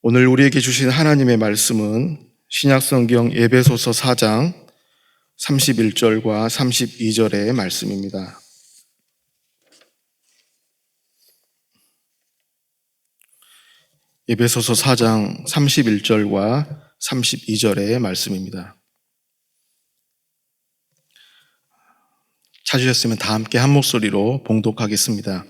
오늘 우리에게 주신 하나님의 말씀은 신약성경 에베소서 4장 31절과 32절의 말씀입니다. 에베소서 4장 31절과 32절의 말씀입니다. 찾으셨으면 다 함께 한 목소리로 봉독하겠습니다.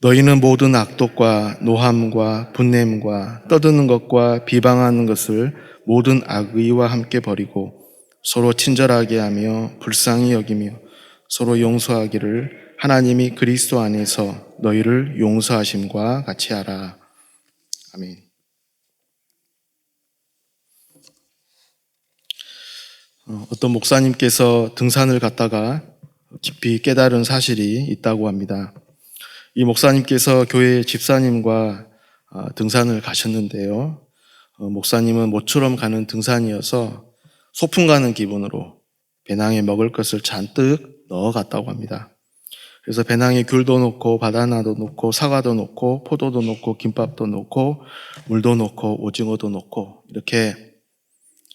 너희는 모든 악독과 노함과 분냄과 떠드는 것과 비방하는 것을 모든 악의와 함께 버리고 서로 친절하게 하며 불쌍히 여기며 서로 용서하기를 하나님이 그리스도 안에서 너희를 용서하심과 같이 하라. 아멘. 어떤 목사님께서 등산을 갔다가 깊이 깨달은 사실이 있다고 합니다. 이 목사님께서 교회 집사님과 등산을 가셨는데요. 목사님은 모처럼 가는 등산이어서 소풍 가는 기분으로 배낭에 먹을 것을 잔뜩 넣어갔다고 합니다. 그래서 배낭에 귤도 넣고 바나나도 넣고 사과도 넣고 포도도 넣고 김밥도 넣고 물도 넣고 오징어도 넣고 이렇게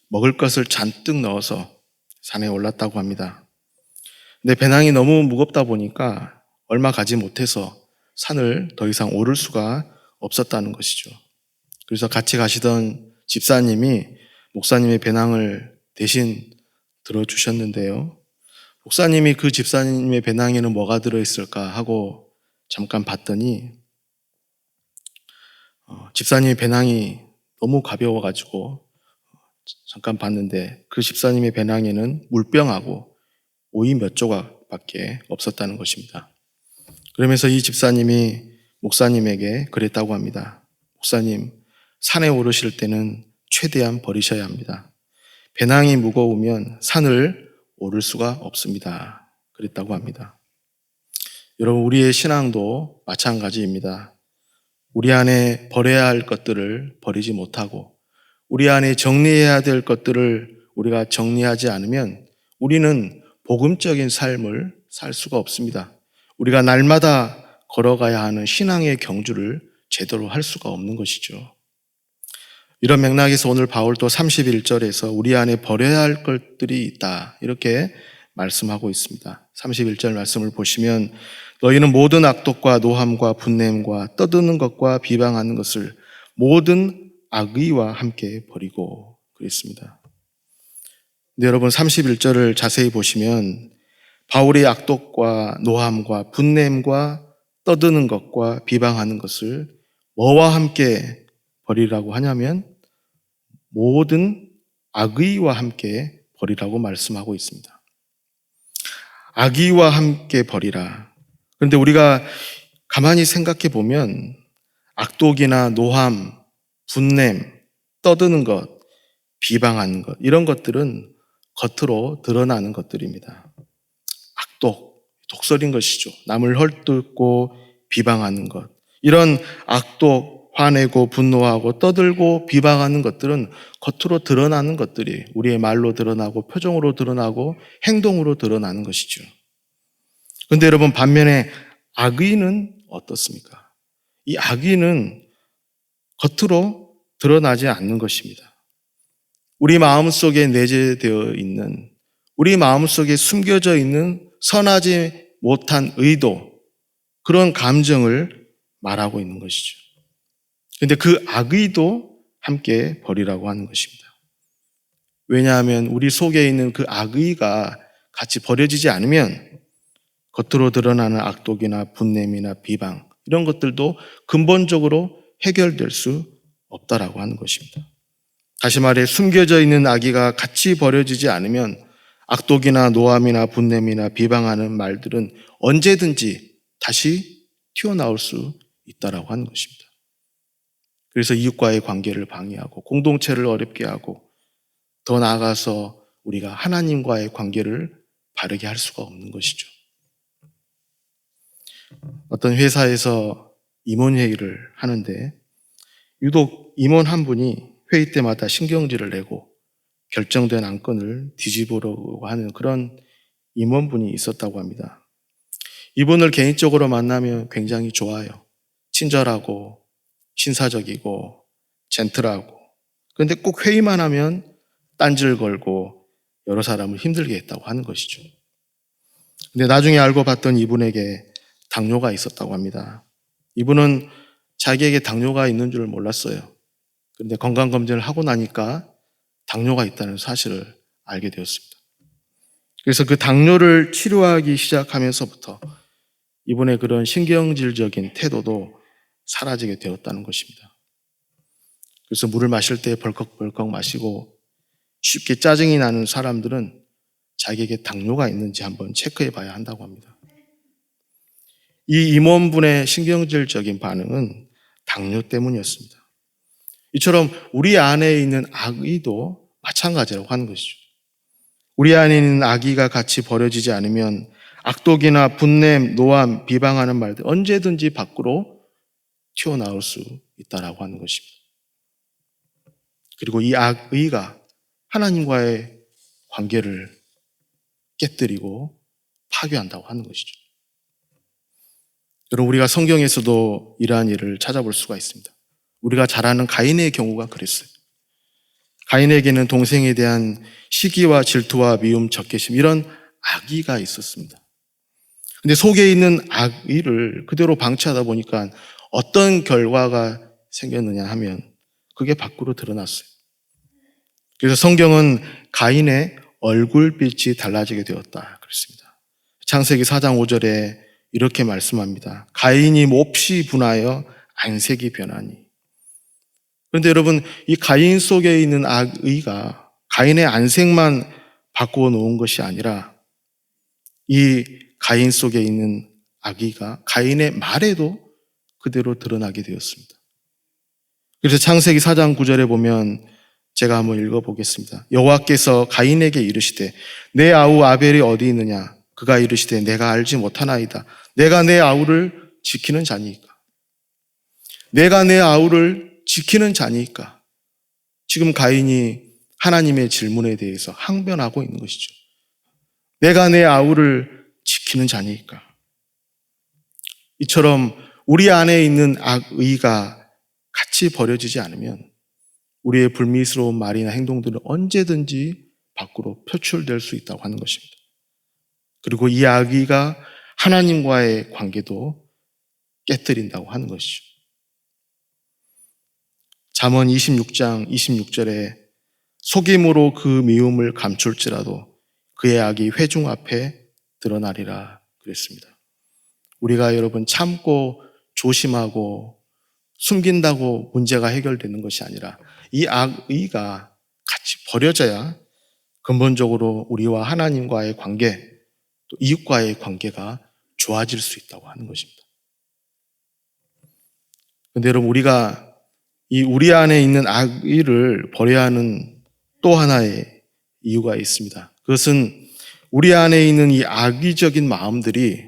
먹을 것을 잔뜩 넣어서 산에 올랐다고 합니다. 근데 배낭이 너무 무겁다 보니까 얼마 가지 못해서 산을 더 이상 오를 수가 없었다는 것이죠. 그래서 같이 가시던 집사님이 목사님의 배낭을 대신 들어주셨는데요. 목사님이 그 집사님의 배낭에는 뭐가 들어있을까 하고 잠깐 봤더니 집사님의 배낭이 너무 가벼워가지고 잠깐 봤는데 그 집사님의 배낭에는 물병하고 오이 몇 조각밖에 없었다는 것입니다. 그러면서 이 집사님이 목사님에게 그랬다고 합니다. 목사님, 산에 오르실 때는 최대한 버리셔야 합니다. 배낭이 무거우면 산을 오를 수가 없습니다. 그랬다고 합니다. 여러분, 우리의 신앙도 마찬가지입니다. 우리 안에 버려야 할 것들을 버리지 못하고 우리 안에 정리해야 될 것들을 우리가 정리하지 않으면 우리는 복음적인 삶을 살 수가 없습니다. 우리가 날마다 걸어가야 하는 신앙의 경주를 제대로 할 수가 없는 것이죠. 이런 맥락에서 오늘 바울도 31절에서 우리 안에 버려야 할 것들이 있다 이렇게 말씀하고 있습니다. 31절 말씀을 보시면 너희는 모든 악독과 노함과 분냄과 떠드는 것과 비방하는 것을 모든 악의와 함께 버리고 그랬습니다. 근데 여러분 31절을 자세히 보시면 바울의 악독과 노함과 분냄과 떠드는 것과 비방하는 것을 뭐와 함께 버리라고 하냐면 모든 악의와 함께 버리라고 말씀하고 있습니다. 악의와 함께 버리라. 그런데 우리가 가만히 생각해 보면 악독이나 노함, 분냄, 떠드는 것, 비방하는 것 이런 것들은 겉으로 드러나는 것들입니다. 악독, 독설인 것이죠. 남을 헐뜯고 비방하는 것. 이런 악독, 화내고 분노하고 떠들고 비방하는 것들은 겉으로 드러나는 것들이 우리의 말로 드러나고 표정으로 드러나고 행동으로 드러나는 것이죠. 그런데 여러분 반면에 악의는 어떻습니까? 이 악의는 겉으로 드러나지 않는 것입니다. 우리 마음속에 내재되어 있는 우리 마음속에 숨겨져 있는 선하지 못한 의도 그런 감정을 말하고 있는 것이죠. 그런데 그 악의도 함께 버리라고 하는 것입니다. 왜냐하면 우리 속에 있는 그 악의가 같이 버려지지 않으면 겉으로 드러나는 악독이나 분냄이나 비방 이런 것들도 근본적으로 해결될 수 없다라고 하는 것입니다. 다시 말해 숨겨져 있는 악의가 같이 버려지지 않으면 악독이나 노함이나 분냄이나 비방하는 말들은 언제든지 다시 튀어나올 수 있다라고 하는 것입니다. 그래서 이웃과의 관계를 방해하고 공동체를 어렵게 하고 더 나아가서 우리가 하나님과의 관계를 바르게 할 수가 없는 것이죠. 어떤 회사에서 임원회의를 하는데 유독 임원 한 분이 회의 때마다 신경질을 내고 결정된 안건을 뒤집으려고 하는 그런 임원분이 있었다고 합니다. 이분을 개인적으로 만나면 굉장히 좋아요. 친절하고 신사적이고 젠틀하고, 그런데 꼭 회의만 하면 딴지를 걸고 여러 사람을 힘들게 했다고 하는 것이죠. 근데 나중에 알고 봤던 이분에게 당뇨가 있었다고 합니다. 이분은 자기에게 당뇨가 있는 줄 몰랐어요. 그런데 건강검진을 하고 나니까 당뇨가 있다는 사실을 알게 되었습니다. 그래서 그 당뇨를 치료하기 시작하면서부터 이분의 그런 신경질적인 태도도 사라지게 되었다는 것입니다. 그래서 물을 마실 때 벌컥벌컥 마시고 쉽게 짜증이 나는 사람들은 자기에게 당뇨가 있는지 한번 체크해 봐야 한다고 합니다. 이 임원분의 신경질적인 반응은 당뇨 때문이었습니다. 이처럼 우리 안에 있는 악의도 마찬가지라고 하는 것이죠. 우리 안에 있는 악의가 같이 버려지지 않으면 악독이나 분냄, 노함, 비방하는 말들 언제든지 밖으로 튀어나올 수 있다라고 하는 것입니다. 그리고 이 악의가 하나님과의 관계를 깨뜨리고 파괴한다고 하는 것이죠. 여러분, 우리가 성경에서도 이러한 일을 찾아볼 수가 있습니다. 우리가 잘 아는 가인의 경우가 그랬어요. 가인에게는 동생에 대한 시기와 질투와 미움, 적개심 이런 악의가 있었습니다. 근데 속에 있는 악의를 그대로 방치하다 보니까 어떤 결과가 생겼느냐 하면 그게 밖으로 드러났어요. 그래서 성경은 가인의 얼굴빛이 달라지게 되었다 그랬습니다. 창세기 4장 5절에 이렇게 말씀합니다. 가인이 몹시 분하여 안색이 변하니. 그런데 여러분, 이 가인 속에 있는 악의가 가인의 안색만 바꾸어 놓은 것이 아니라 이 가인 속에 있는 악의가 가인의 말에도 그대로 드러나게 되었습니다. 그래서 창세기 4장 9절에 보면 제가 한번 읽어보겠습니다. 여호와께서 가인에게 이르시되 내 아우 아벨이 어디 있느냐? 그가 이르시되 내가 알지 못하나이다. 내가 내 아우를 지키는 자니이까. 내가 내 아우를 지키는 자니이까. 지금 가인이 하나님의 질문에 대해서 항변하고 있는 것이죠. 내가 내 아우를 지키는 자니이까. 이처럼 우리 안에 있는 악의가 같이 버려지지 않으면 우리의 불미스러운 말이나 행동들은 언제든지 밖으로 표출될 수 있다고 하는 것입니다. 그리고 이 악의가 하나님과의 관계도 깨뜨린다고 하는 것이죠. 잠언 26장 26절에 속임으로 그 미움을 감출지라도 그의 악이 회중 앞에 드러나리라 그랬습니다. 우리가 여러분 참고 조심하고 숨긴다고 문제가 해결되는 것이 아니라 이 악의가 같이 버려져야 근본적으로 우리와 하나님과의 관계, 또 이웃과의 관계가 좋아질 수 있다고 하는 것입니다. 그런데 여러분, 우리가 이 우리 안에 있는 악의를 버려야 하는 또 하나의 이유가 있습니다. 그것은 우리 안에 있는 이 악의적인 마음들이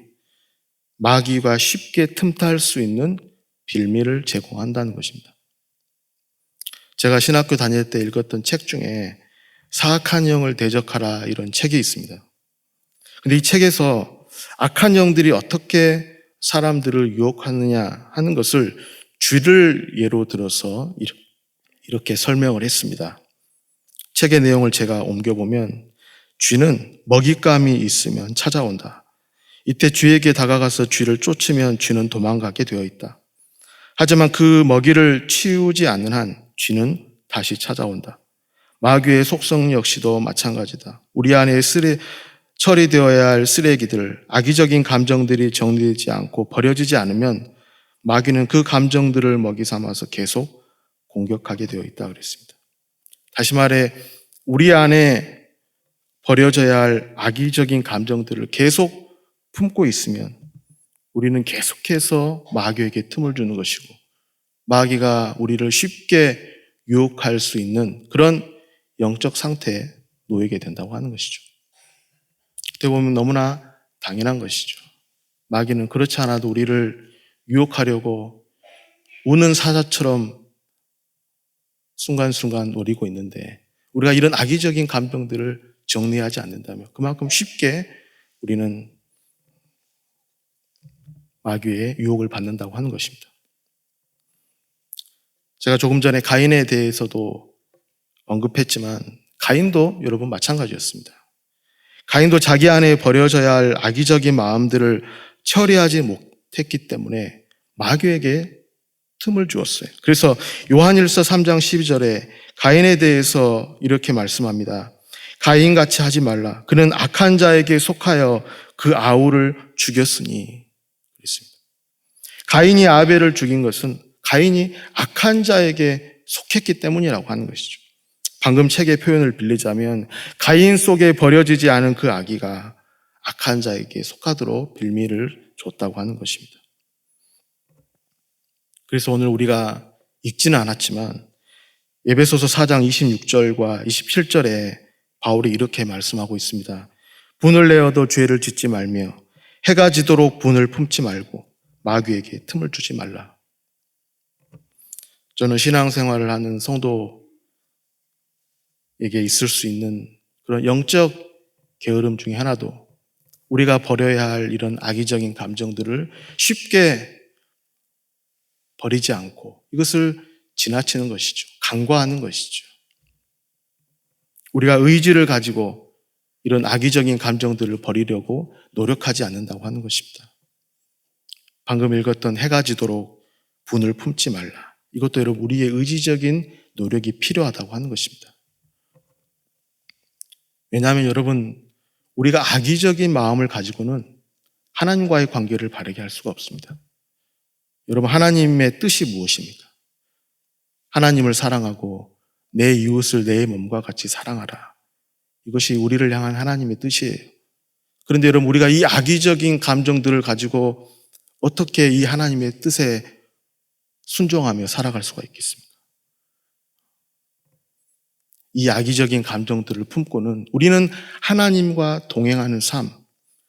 마귀가 쉽게 틈탈 수 있는 빌미를 제공한다는 것입니다. 제가 신학교 다닐 때 읽었던 책 중에 사악한 영을 대적하라 이런 책이 있습니다. 근데 이 책에서 악한 영들이 어떻게 사람들을 유혹하느냐 하는 것을 쥐를 예로 들어서 이렇게 설명을 했습니다. 책의 내용을 제가 옮겨보면 쥐는 먹잇감이 있으면 찾아온다. 이때 쥐에게 다가가서 쥐를 쫓으면 쥐는 도망가게 되어 있다. 하지만 그 먹이를 치우지 않는 한 쥐는 다시 찾아온다. 마귀의 속성 역시도 마찬가지다. 우리 안에 처리되어야 할 쓰레기들, 악의적인 감정들이 정리되지 않고 버려지지 않으면 마귀는 그 감정들을 먹이 삼아서 계속 공격하게 되어 있다 그랬습니다. 다시 말해 우리 안에 버려져야 할 악의적인 감정들을 계속 품고 있으면 우리는 계속해서 마귀에게 틈을 주는 것이고 마귀가 우리를 쉽게 유혹할 수 있는 그런 영적 상태에 놓이게 된다고 하는 것이죠. 그때 보면 너무나 당연한 것이죠. 마귀는 그렇지 않아도 우리를 유혹하려고 우는 사자처럼 순간순간 노리고 있는데 우리가 이런 악의적인 감정들을 정리하지 않는다면 그만큼 쉽게 우리는 마귀의 유혹을 받는다고 하는 것입니다. 제가 조금 전에 가인에 대해서도 언급했지만 가인도 여러분 마찬가지였습니다. 가인도 자기 안에 버려져야 할 악의적인 마음들을 처리하지 못했기 때문에 마귀에게 틈을 주었어요. 그래서 요한일서 3장 12절에 가인에 대해서 이렇게 말씀합니다. 가인같이 하지 말라. 그는 악한 자에게 속하여 그 아우를 죽였으니. 그랬습니다. 가인이 아벨을 죽인 것은 가인이 악한 자에게 속했기 때문이라고 하는 것이죠. 방금 책의 표현을 빌리자면 가인 속에 버려지지 않은 그 아기가 악한 자에게 속하도록 빌미를 줬다고 하는 것입니다. 그래서 오늘 우리가 읽지는 않았지만 에베소서 4장 26절과 27절에 바울이 이렇게 말씀하고 있습니다. 분을 내어도 죄를 짓지 말며 해가 지도록 분을 품지 말고 마귀에게 틈을 주지 말라. 저는 신앙생활을 하는 성도에게 있을 수 있는 그런 영적 게으름 중에 하나도 우리가 버려야 할 이런 악의적인 감정들을 쉽게 버리지 않고 이것을 지나치는 것이죠. 간과하는 것이죠. 우리가 의지를 가지고 이런 악의적인 감정들을 버리려고 노력하지 않는다고 하는 것입니다. 방금 읽었던 해가 지도록 분을 품지 말라. 이것도 여러분 우리의 의지적인 노력이 필요하다고 하는 것입니다. 왜냐하면 여러분 우리가 악의적인 마음을 가지고는 하나님과의 관계를 바르게 할 수가 없습니다. 여러분 하나님의 뜻이 무엇입니까? 하나님을 사랑하고 내 이웃을 내 몸과 같이 사랑하라. 이것이 우리를 향한 하나님의 뜻이에요. 그런데 여러분 우리가 이 악의적인 감정들을 가지고 어떻게 이 하나님의 뜻에 순종하며 살아갈 수가 있겠습니까? 이 악의적인 감정들을 품고는 우리는 하나님과 동행하는 삶,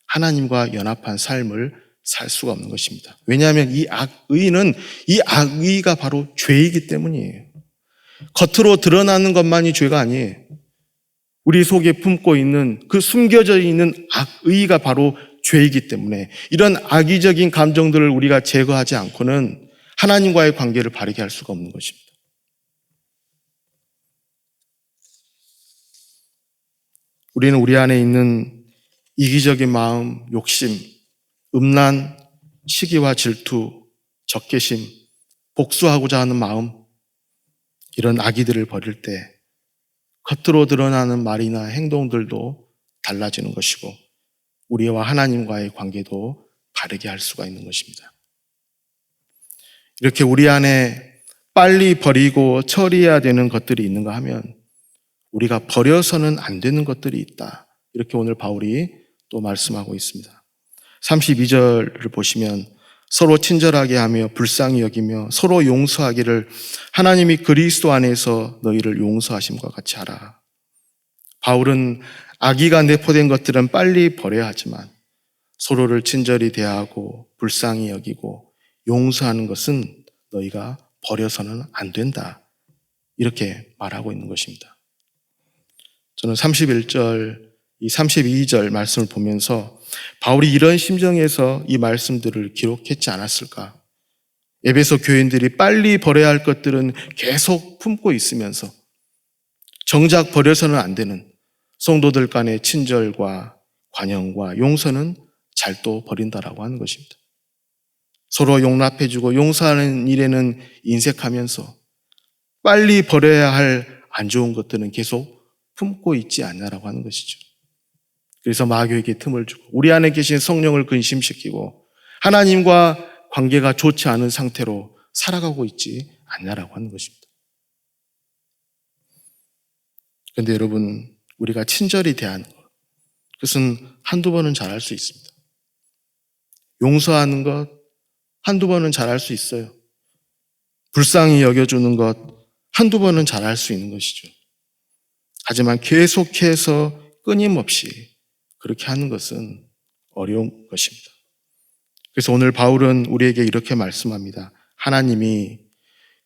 하나님과 연합한 삶을 살 수가 없는 것입니다. 왜냐하면 이 악의가 바로 죄이기 때문이에요. 겉으로 드러나는 것만이 죄가 아니에요. 우리 속에 품고 있는 그 숨겨져 있는 악의가 바로 죄이기 때문에 이런 악의적인 감정들을 우리가 제거하지 않고는 하나님과의 관계를 바르게 할 수가 없는 것입니다. 우리는 우리 안에 있는 이기적인 마음, 욕심, 음란, 시기와 질투, 적개심, 복수하고자 하는 마음, 이런 악의들을 버릴 때 겉으로 드러나는 말이나 행동들도 달라지는 것이고 우리와 하나님과의 관계도 바르게 할 수가 있는 것입니다. 이렇게 우리 안에 빨리 버리고 처리해야 되는 것들이 있는가 하면 우리가 버려서는 안 되는 것들이 있다. 이렇게 오늘 바울이 또 말씀하고 있습니다. 32절을 보시면 서로 친절하게 하며 불쌍히 여기며 서로 용서하기를 하나님이 그리스도 안에서 너희를 용서하심과 같이 하라. 바울은 악의가 내포된 것들은 빨리 버려야 하지만 서로를 친절히 대하고 불쌍히 여기고 용서하는 것은 너희가 버려서는 안 된다. 이렇게 말하고 있는 것입니다. 저는 31절, 이 32절 말씀을 보면서 바울이 이런 심정에서 이 말씀들을 기록했지 않았을까? 에베소 교인들이 빨리 버려야 할 것들은 계속 품고 있으면서 정작 버려서는 안 되는 성도들 간의 친절과 관용과 용서는 잘 또 버린다라고 하는 것입니다. 서로 용납해주고 용서하는 일에는 인색하면서 빨리 버려야 할 안 좋은 것들은 계속 품고 있지 않냐라고 하는 것이죠. 그래서 마귀에게 틈을 주고 우리 안에 계신 성령을 근심시키고 하나님과 관계가 좋지 않은 상태로 살아가고 있지 않냐라고 하는 것입니다. 그런데 여러분 우리가 친절히 대하는 것, 그것은 한두 번은 잘할 수 있습니다. 용서하는 것 한두 번은 잘할 수 있어요. 불쌍히 여겨주는 것 한두 번은 잘할 수 있는 것이죠. 하지만 계속해서 끊임없이 그렇게 하는 것은 어려운 것입니다. 그래서 오늘 바울은 우리에게 이렇게 말씀합니다. 하나님이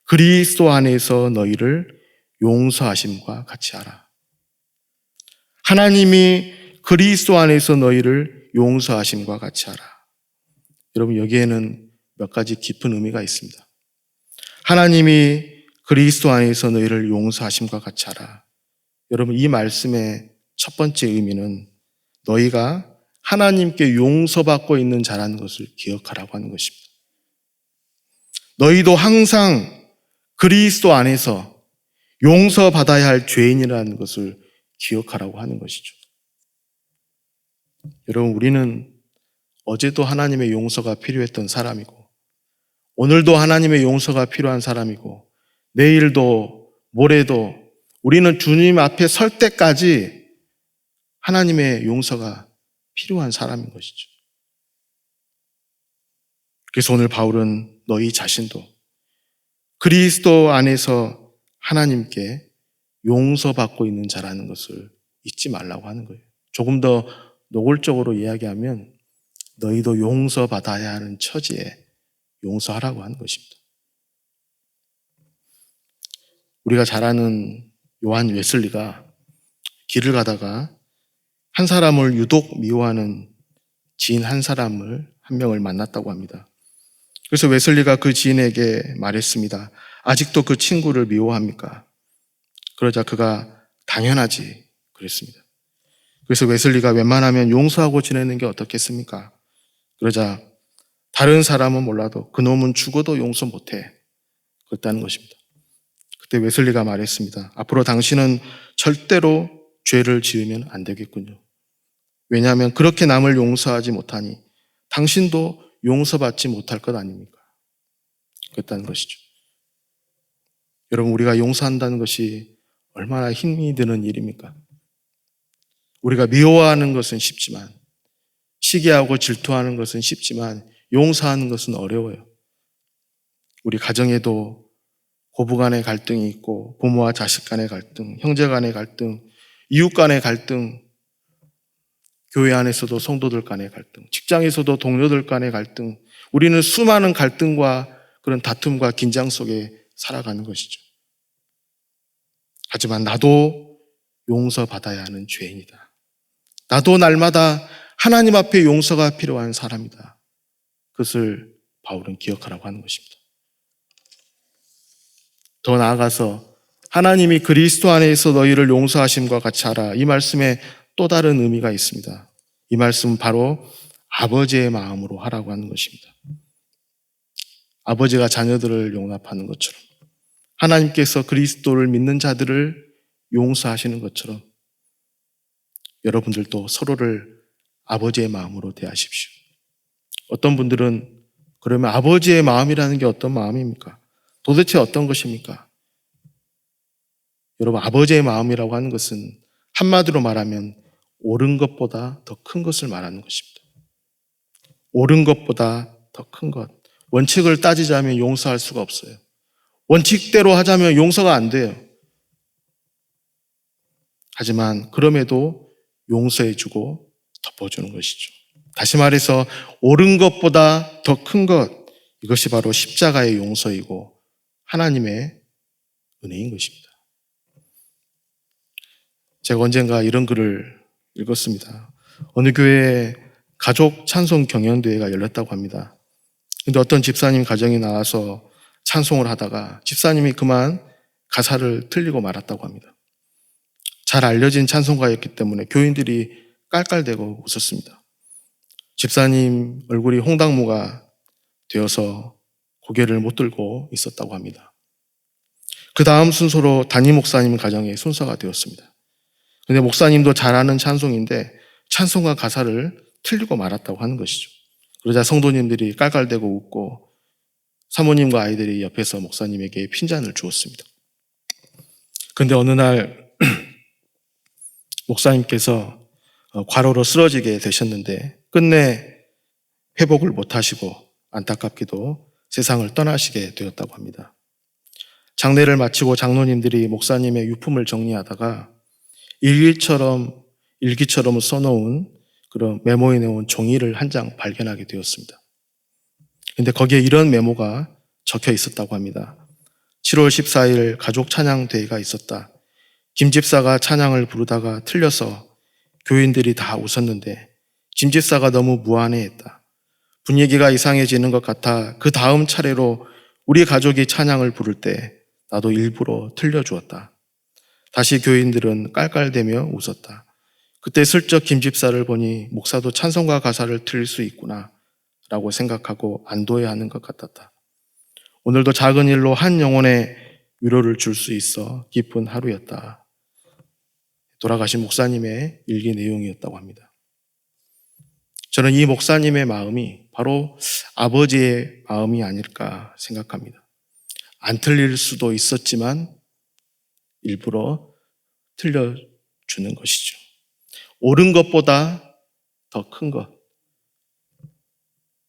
그리스도 안에서 너희를 용서하심과 같이 하라. 하나님이 그리스도 안에서 너희를 용서하심과 같이 하라. 여러분 여기에는 몇 가지 깊은 의미가 있습니다. 하나님이 그리스도 안에서 너희를 용서하심과 같이 하라. 여러분, 이 말씀의 첫 번째 의미는 너희가 하나님께 용서받고 있는 자라는 것을 기억하라고 하는 것입니다. 너희도 항상 그리스도 안에서 용서받아야 할 죄인이라는 것을 기억하라고 하는 것이죠. 여러분, 우리는 어제도 하나님의 용서가 필요했던 사람이고, 오늘도 하나님의 용서가 필요한 사람이고, 내일도 모레도 우리는 주님 앞에 설 때까지 하나님의 용서가 필요한 사람인 것이죠. 그래서 오늘 바울은 너희 자신도 그리스도 안에서 하나님께 용서받고 있는 자라는 것을 잊지 말라고 하는 거예요. 조금 더 노골적으로 이야기하면 너희도 용서받아야 하는 처지에 용서하라고 하는 것입니다. 우리가 잘 아는 요한 웨슬리가 길을 가다가 한 사람을 유독 미워하는 지인 한 명을 만났다고 합니다. 그래서 웨슬리가 그 지인에게 말했습니다. 아직도 그 친구를 미워합니까? 그러자 그가 당연하지 그랬습니다. 그래서 웨슬리가 웬만하면 용서하고 지내는 게 어떻겠습니까? 그러자 다른 사람은 몰라도 그놈은 죽어도 용서 못해 그랬다는 것입니다. 그때 웨슬리가 말했습니다. 앞으로 당신은 절대로 죄를 지으면 안 되겠군요. 왜냐하면 그렇게 남을 용서하지 못하니 당신도 용서받지 못할 것 아닙니까? 그랬다는 것이죠. 여러분, 우리가 용서한다는 것이 얼마나 힘이 드는 일입니까? 우리가 미워하는 것은 쉽지만, 시기하고 질투하는 것은 쉽지만 용서하는 것은 어려워요. 우리 가정에도 고부 간의 갈등이 있고, 부모와 자식 간의 갈등, 형제 간의 갈등, 이웃 간의 갈등, 교회 안에서도 성도들 간의 갈등, 직장에서도 동료들 간의 갈등, 우리는 수많은 갈등과 그런 다툼과 긴장 속에 살아가는 것이죠. 하지만 나도 용서받아야 하는 죄인이다. 나도 날마다 하나님 앞에 용서가 필요한 사람이다. 그것을 바울은 기억하라고 하는 것입니다. 더 나아가서 하나님이 그리스도 안에서 너희를 용서하심과 같이 하라. 이 말씀에 또 다른 의미가 있습니다. 이 말씀은 바로 아버지의 마음으로 하라고 하는 것입니다. 아버지가 자녀들을 용납하는 것처럼, 하나님께서 그리스도를 믿는 자들을 용서하시는 것처럼 여러분들도 서로를 아버지의 마음으로 대하십시오. 어떤 분들은 그러면 아버지의 마음이라는 게 어떤 마음입니까? 도대체 어떤 것입니까? 여러분, 아버지의 마음이라고 하는 것은 한마디로 말하면 옳은 것보다 더 큰 것을 말하는 것입니다. 옳은 것보다 더 큰 것. 원칙을 따지자면 용서할 수가 없어요. 원칙대로 하자면 용서가 안 돼요. 하지만 그럼에도 용서해주고 덮어주는 것이죠. 다시 말해서 옳은 것보다 더 큰 것, 이것이 바로 십자가의 용서이고 하나님의 은혜인 것입니다. 제가 언젠가 이런 글을 읽었습니다. 어느 교회에 가족 찬송 경연대회가 열렸다고 합니다. 근데 어떤 집사님 가정이 나와서 찬송을 하다가 집사님이 그만 가사를 틀리고 말았다고 합니다. 잘 알려진 찬송가였기 때문에 교인들이 깔깔대고 웃었습니다. 집사님 얼굴이 홍당무가 되어서 고개를 못 들고 있었다고 합니다. 그 다음 순서로 담임 목사님 가정의 순서가 되었습니다. 근데 목사님도 잘 아는 찬송인데 찬송가 가사를 틀리고 말았다고 하는 것이죠. 그러자 성도님들이 깔깔대고 웃고 사모님과 아이들이 옆에서 목사님에게 핀잔을 주었습니다. 그런데 어느 날 목사님께서 과로로 쓰러지게 되셨는데 끝내 회복을 못하시고 안타깝게도 세상을 떠나시게 되었다고 합니다. 장례를 마치고 장로님들이 목사님의 유품을 정리하다가 일기처럼 써놓은 그런 메모에 놓은 종이를 한 장 발견하게 되었습니다. 근데 거기에 이런 메모가 적혀 있었다고 합니다. 7월 14일 가족 찬양 대회가 있었다. 김 집사가 찬양을 부르다가 틀려서 교인들이 다 웃었는데 김 집사가 너무 무안해했다. 분위기가 이상해지는 것 같아 그 다음 차례로 우리 가족이 찬양을 부를 때 나도 일부러 틀려주었다. 다시 교인들은 깔깔대며 웃었다. 그때 슬쩍 김 집사를 보니 목사도 찬송가 가사를 틀릴 수 있구나 라고 생각하고 안도해하는 것 같았다. 오늘도 작은 일로 한 영혼의 위로를 줄 수 있어 기쁜 하루였다. 돌아가신 목사님의 일기 내용이었다고 합니다. 저는 이 목사님의 마음이 바로 아버지의 마음이 아닐까 생각합니다. 안 틀릴 수도 있었지만 일부러 틀려주는 것이죠. 옳은 것보다 더 큰 것.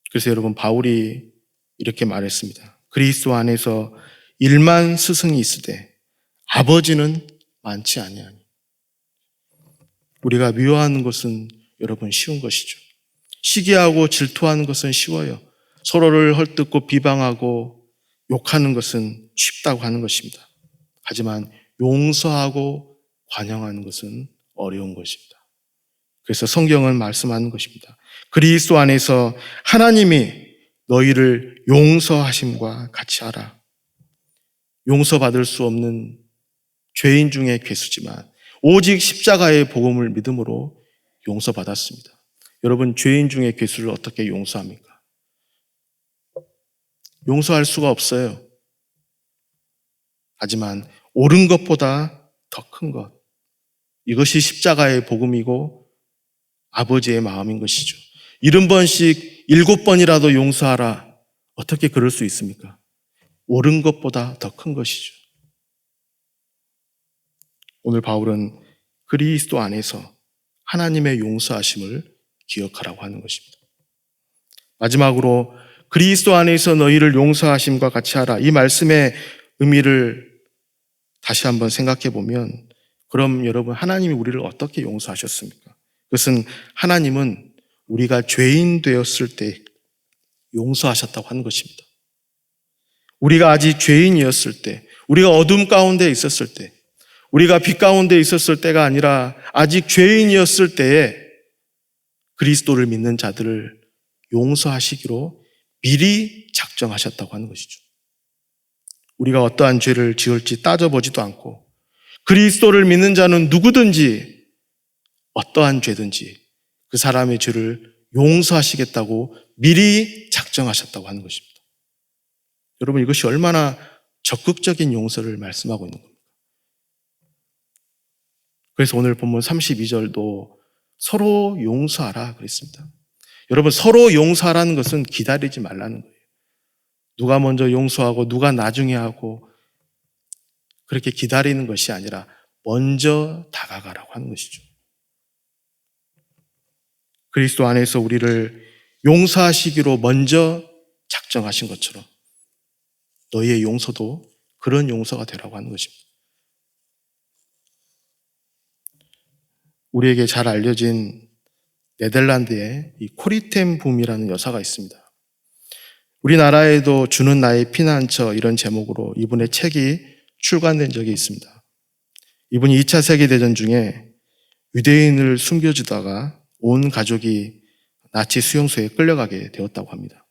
그래서 여러분, 바울이 이렇게 말했습니다. 그리스도 안에서 1만 스승이 있으되 아버지는 많지 아니하니. 우리가 미워하는 것은 여러분 쉬운 것이죠. 시기하고 질투하는 것은 쉬워요. 서로를 헐뜯고 비방하고 욕하는 것은 쉽다고 하는 것입니다. 하지만 용서하고 관용하는 것은 어려운 것입니다. 그래서 성경은 말씀하는 것입니다. 그리스도 안에서 하나님이 너희를 용서하심과 같이 하라. 용서받을 수 없는 죄인 중에 괴수지만 오직 십자가의 복음을 믿음으로 용서받았습니다. 여러분, 죄인 중에 괴수를 어떻게 용서합니까? 용서할 수가 없어요. 하지만 옳은 것보다 더 큰 것, 이것이 십자가의 복음이고 아버지의 마음인 것이죠. 70번씩 7번이라도 용서하라. 어떻게 그럴 수 있습니까? 옳은 것보다 더 큰 것이죠. 오늘 바울은 그리스도 안에서 하나님의 용서하심을 기억하라고 하는 것입니다. 마지막으로 그리스도 안에서 너희를 용서하심과 같이 하라. 이 말씀의 의미를 다시 한번 생각해 보면, 그럼 여러분, 하나님이 우리를 어떻게 용서하셨습니까? 그것은 하나님은 우리가 죄인 되었을 때 용서하셨다고 하는 것입니다. 우리가 아직 죄인이었을 때, 우리가 어둠 가운데 있었을 때, 우리가 빛 가운데 있었을 때가 아니라 아직 죄인이었을 때에 그리스도를 믿는 자들을 용서하시기로 미리 작정하셨다고 하는 것이죠. 우리가 어떠한 죄를 지을지 따져보지도 않고 그리스도를 믿는 자는 누구든지 어떠한 죄든지 그 사람의 죄를 용서하시겠다고 미리 작정하셨다고 하는 것입니다. 여러분, 이것이 얼마나 적극적인 용서를 말씀하고 있는 겁니까? 그래서 오늘 본문 32절도 서로 용서하라 그랬습니다. 여러분, 서로 용서하라는 것은 기다리지 말라는 거예요. 누가 먼저 용서하고 누가 나중에 하고 그렇게 기다리는 것이 아니라 먼저 다가가라고 하는 것이죠. 그리스도 안에서 우리를 용서하시기로 먼저 작정하신 것처럼 너희의 용서도 그런 용서가 되라고 하는 것입니다. 우리에게 잘 알려진 네덜란드의 이 코리템 붐이라는 여사가 있습니다. 우리나라에도 주는 나의 피난처, 이런 제목으로 이분의 책이 출간된 적이 있습니다. 이분이 2차 세계대전 중에 유대인을 숨겨주다가 온 가족이 나치 수용소에 끌려가게 되었다고 합니다.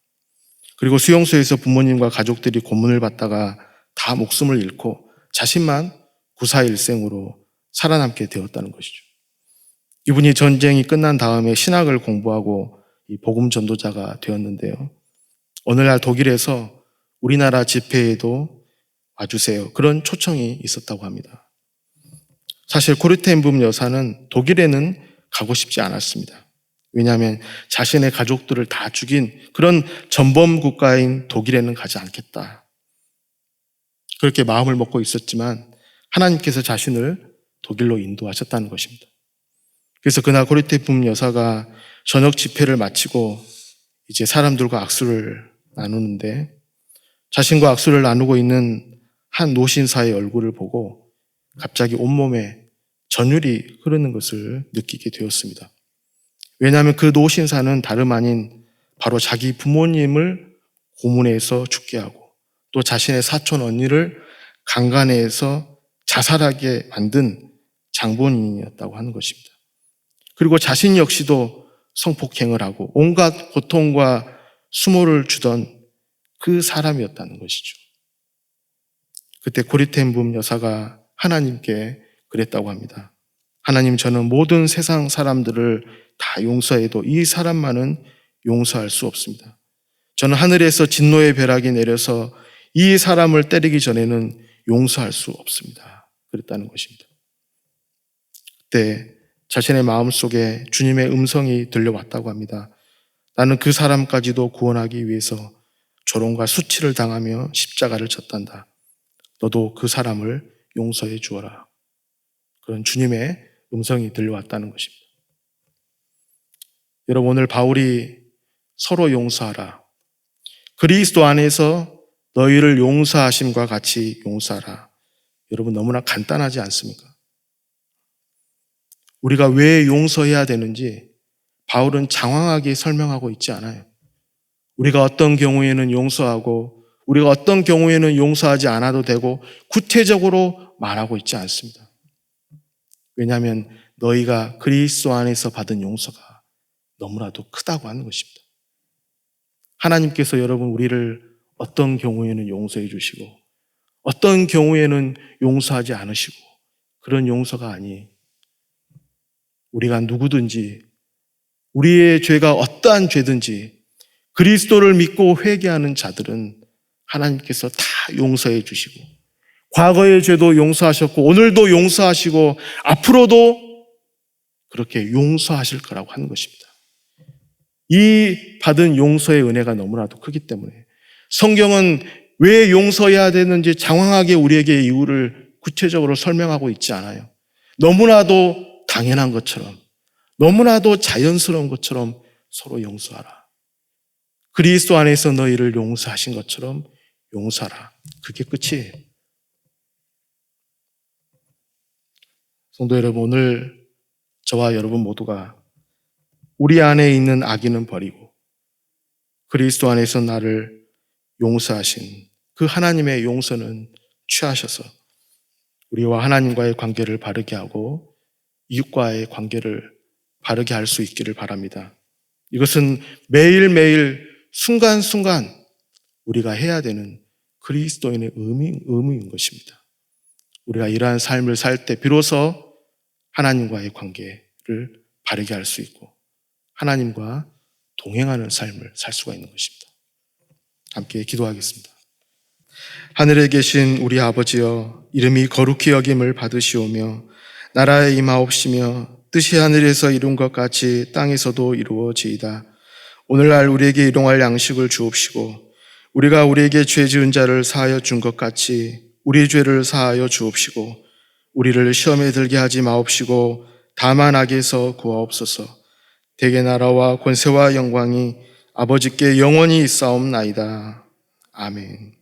그리고 수용소에서 부모님과 가족들이 고문을 받다가 다 목숨을 잃고 자신만 구사일생으로 살아남게 되었다는 것이죠. 이분이 전쟁이 끝난 다음에 신학을 공부하고 이 복음 전도자가 되었는데요. 오늘날 독일에서 우리나라 집회에도 와주세요, 그런 초청이 있었다고 합니다. 사실 코르텐붐 여사는 독일에는 가고 싶지 않았습니다. 왜냐하면 자신의 가족들을 다 죽인 그런 전범 국가인 독일에는 가지 않겠다, 그렇게 마음을 먹고 있었지만 하나님께서 자신을 독일로 인도하셨다는 것입니다. 그래서 그날 코르텐붐 여사가 저녁 집회를 마치고 이제 사람들과 악수를 나누는데 자신과 악수를 나누고 있는 한 노신사의 얼굴을 보고 갑자기 온몸에 전율이 흐르는 것을 느끼게 되었습니다. 왜냐하면 그 노신사는 다름 아닌 바로 자기 부모님을 고문해서 죽게 하고 또 자신의 사촌 언니를 강간해서 자살하게 만든 장본인이었다고 하는 것입니다. 그리고 자신 역시도 성폭행을 하고 온갖 고통과 수모를 주던 그 사람이었다는 것이죠. 그때 고리텐붐 여사가 하나님께 그랬다고 합니다. 하나님, 저는 모든 세상 사람들을 다 용서해도 이 사람만은 용서할 수 없습니다. 저는 하늘에서 진노의 벼락이 내려서 이 사람을 때리기 전에는 용서할 수 없습니다. 그랬다는 것입니다. 그때 자신의 마음속에 주님의 음성이 들려왔다고 합니다. 나는 그 사람까지도 구원하기 위해서 조롱과 수치를 당하며 십자가를 졌단다. 너도 그 사람을 용서해 주어라. 그런 주님의 음성이 들려왔다는 것입니다. 여러분, 오늘 바울이 서로 용서하라, 그리스도 안에서 너희를 용서하심과 같이 용서하라. 여러분, 너무나 간단하지 않습니까? 우리가 왜 용서해야 되는지 바울은 장황하게 설명하고 있지 않아요. 우리가 어떤 경우에는 용서하고 우리가 어떤 경우에는 용서하지 않아도 되고 구체적으로 말하고 있지 않습니다. 왜냐하면 너희가 그리스도 안에서 받은 용서가 너무나도 크다고 하는 것입니다. 하나님께서 여러분 우리를 어떤 경우에는 용서해 주시고 어떤 경우에는 용서하지 않으시고 그런 용서가 아니에요. 우리가 누구든지 우리의 죄가 어떠한 죄든지 그리스도를 믿고 회개하는 자들은 하나님께서 다 용서해 주시고 과거의 죄도 용서하셨고 오늘도 용서하시고 앞으로도 그렇게 용서하실 거라고 하는 것입니다. 이 받은 용서의 은혜가 너무나도 크기 때문에 성경은 왜 용서해야 되는지 장황하게 우리에게 이유를 구체적으로 설명하고 있지 않아요. 너무나도 당연한 것처럼 너무나도 자연스러운 것처럼 서로 용서하라. 그리스도 안에서 너희를 용서하신 것처럼 용서하라. 그게 끝이에요. 성도 여러분, 오늘 저와 여러분 모두가 우리 안에 있는 악인은 버리고 그리스도 안에서 나를 용서하신 그 하나님의 용서는 취하셔서 우리와 하나님과의 관계를 바르게 하고 이웃과의 관계를 바르게 할 수 있기를 바랍니다. 이것은 매일매일 순간순간 우리가 해야 되는 그리스도인의 의무인 것입니다. 우리가 이러한 삶을 살 때 비로소 하나님과의 관계를 바르게 할 수 있고 하나님과 동행하는 삶을 살 수가 있는 것입니다. 함께 기도하겠습니다. 하늘에 계신 우리 아버지여, 이름이 거룩히 여김을 받으시오며 나라에 임하옵시며 뜻이 하늘에서 이룬 것 같이 땅에서도 이루어지이다. 오늘날 우리에게 일용할 양식을 주옵시고 우리가 우리에게 죄 지은 자를 사하여 준 것 같이 우리 죄를 사하여 주옵시고 우리를 시험에 들게 하지 마옵시고 다만 악에서 구하옵소서. 대개 나라와 권세와 영광이 아버지께 영원히 있사옵나이다. 아멘.